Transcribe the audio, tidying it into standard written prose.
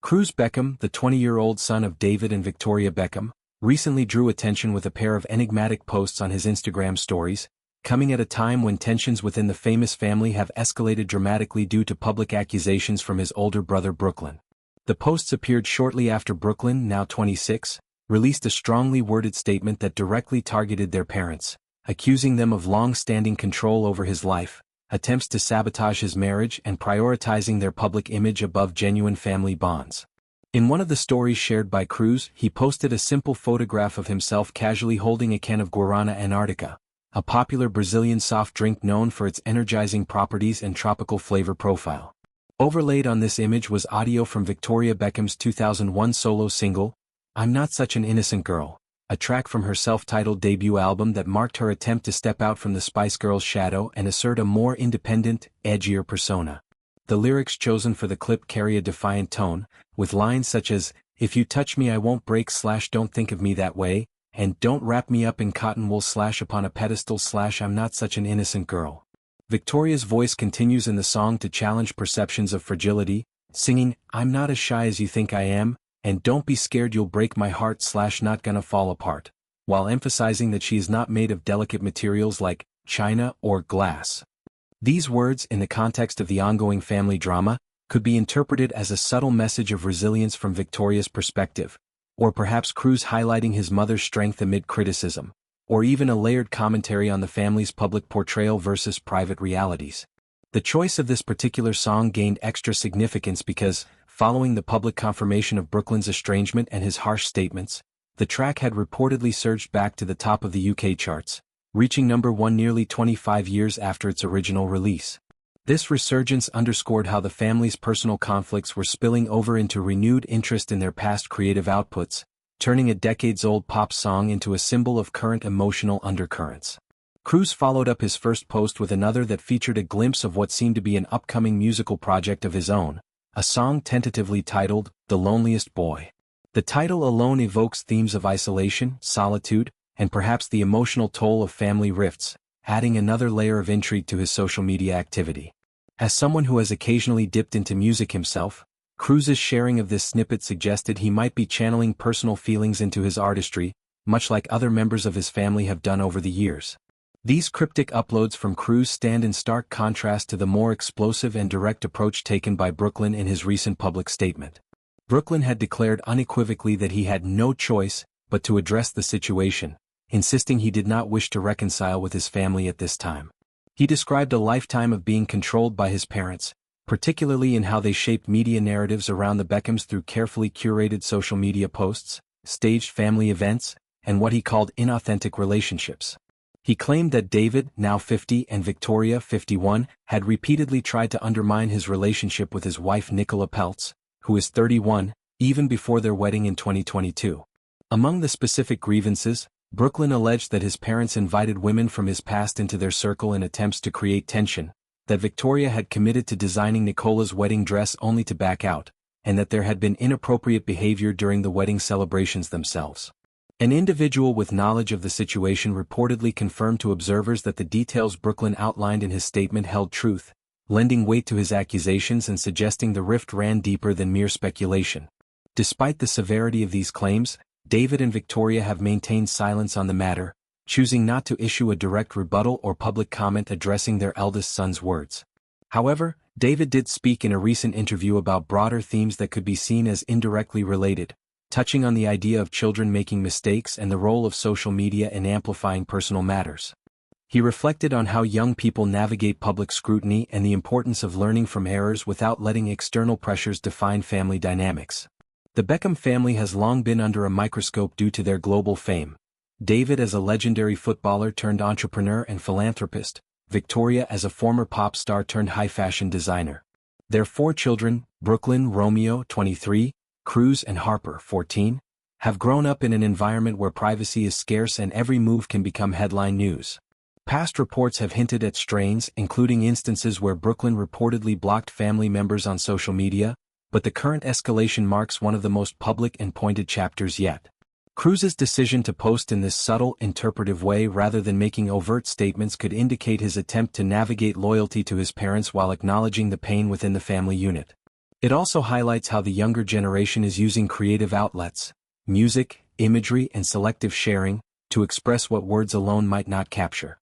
Cruz Beckham, the 20-year-old son of David and Victoria Beckham, recently drew attention with a pair of enigmatic posts on his Instagram stories, coming at a time when tensions within the famous family have escalated dramatically due to public accusations from his older brother Brooklyn. The posts appeared shortly after Brooklyn, now 26, released a strongly worded statement that directly targeted their parents, accusing them of long-standing control over his life, attempts to sabotage his marriage, and prioritizing their public image above genuine family bonds. In one of the stories shared by Cruz, he posted a simple photograph of himself casually holding a can of Guarana Antarctica, a popular Brazilian soft drink known for its energizing properties and tropical flavor profile. Overlaid on this image was audio from Victoria Beckham's 2001 solo single, "I'm Not Such an Innocent Girl," a track from her self-titled debut album that marked her attempt to step out from the Spice Girls' shadow and assert a more independent, edgier persona. The lyrics chosen for the clip carry a defiant tone, with lines such as, "If you touch me I won't break / don't think of me that way," and "Don't wrap me up in cotton wool / upon a pedestal / I'm not such an innocent girl." Victoria's voice continues in the song to challenge perceptions of fragility, singing, "I'm not as shy as you think I am, and don't be scared you'll break my heart / not gonna fall apart," while emphasizing that she is not made of delicate materials like china or glass. These words, in the context of the ongoing family drama, could be interpreted as a subtle message of resilience from Victoria's perspective, or perhaps Cruz highlighting his mother's strength amid criticism, or even a layered commentary on the family's public portrayal versus private realities. The choice of this particular song gained extra significance because, following the public confirmation of Brooklyn's estrangement and his harsh statements, the track had reportedly surged back to the top of the UK charts, reaching number 1 nearly 25 years after its original release. This resurgence underscored how the family's personal conflicts were spilling over into renewed interest in their past creative outputs, turning a decades-old pop song into a symbol of current emotional undercurrents. Cruz followed up his first post with another that featured a glimpse of what seemed to be an upcoming musical project of his own, a song tentatively titled, "The Loneliest Boy." The title alone evokes themes of isolation, solitude, and perhaps the emotional toll of family rifts, adding another layer of intrigue to his social media activity. As someone who has occasionally dipped into music himself, Cruz's sharing of this snippet suggested he might be channeling personal feelings into his artistry, much like other members of his family have done over the years. These cryptic uploads from Cruz stand in stark contrast to the more explosive and direct approach taken by Brooklyn in his recent public statement. Brooklyn had declared unequivocally that he had no choice but to address the situation, insisting he did not wish to reconcile with his family at this time. He described a lifetime of being controlled by his parents, particularly in how they shaped media narratives around the Beckhams through carefully curated social media posts, staged family events, and what he called inauthentic relationships. He claimed that David, now 50, and Victoria, 51, had repeatedly tried to undermine his relationship with his wife Nicola Peltz, who is 31, even before their wedding in 2022. Among the specific grievances, Brooklyn alleged that his parents invited women from his past into their circle in attempts to create tension, that Victoria had committed to designing Nicola's wedding dress only to back out, and that there had been inappropriate behavior during the wedding celebrations themselves. An individual with knowledge of the situation reportedly confirmed to observers that the details Brooklyn outlined in his statement held truth, lending weight to his accusations and suggesting the rift ran deeper than mere speculation. Despite the severity of these claims, David and Victoria have maintained silence on the matter, choosing not to issue a direct rebuttal or public comment addressing their eldest son's words. However, David did speak in a recent interview about broader themes that could be seen as indirectly related, touching on the idea of children making mistakes and the role of social media in amplifying personal matters. He reflected on how young people navigate public scrutiny and the importance of learning from errors without letting external pressures define family dynamics. The Beckham family has long been under a microscope due to their global fame. David as a legendary footballer turned entrepreneur and philanthropist, Victoria as a former pop star turned high-fashion designer. Their 4 children, Brooklyn, Romeo, 23, Cruz and Harper, 14, have grown up in an environment where privacy is scarce and every move can become headline news. Past reports have hinted at strains, including instances where Brooklyn reportedly blocked family members on social media, but the current escalation marks one of the most public and pointed chapters yet. Cruz's decision to post in this subtle, interpretive way rather than making overt statements could indicate his attempt to navigate loyalty to his parents while acknowledging the pain within the family unit. It also highlights how the younger generation is using creative outlets, music, imagery and selective sharing, to express what words alone might not capture.